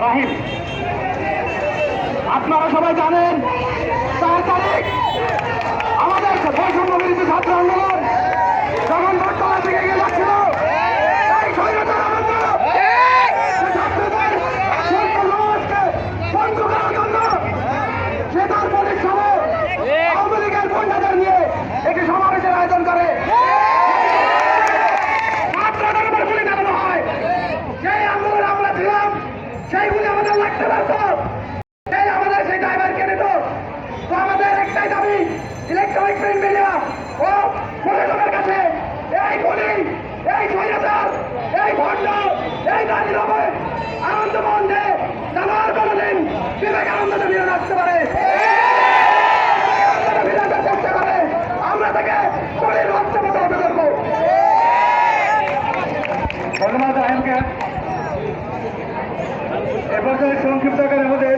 রাহিম, আপনারা সবাই জানেন 4 তারিখ আমাদের বৈষম্য বিরোধী ছাত্র আন্দোলন যখন বটতলা থেকে এগিয়ে যাচ্ছিল, তাই স্বৈরাচার আনন্দ ছাত্রদের সমাজকে বন্ধ করার জন্য সে তার পুলিশ সহ আওয়ামী লীগের গুন্ডাদের নিয়ে একটি সমাবেশের আয়োজন করে। সেই আন্দোলনে আমরা ছিলাম, সেইগুলি আমাদের লাগতে পারত, সেই আমাদের সেই ড্রাইভার কেনে তো আমাদের একটাই দাবি, ইলেকট্রনিক প্রিন্ট মিডিয়া ও প্রশাসনের কাছে এই গুলি, এই স্বৈরাচার, এই ভণ্ড, এই দাঁড়িয়ে হবে আনন্দ বন্ধে যেন আর কোনোদিন বিবেকানন্দকে ফিরে আসতে পারে, চেষ্টা করে আমরা তাকে গুলির হচ্ছে মতো হতে করবো। ধন্যবাদ রাহিমকে। এ পর্যায়ে সংক্ষিপ্ত করে আমাদের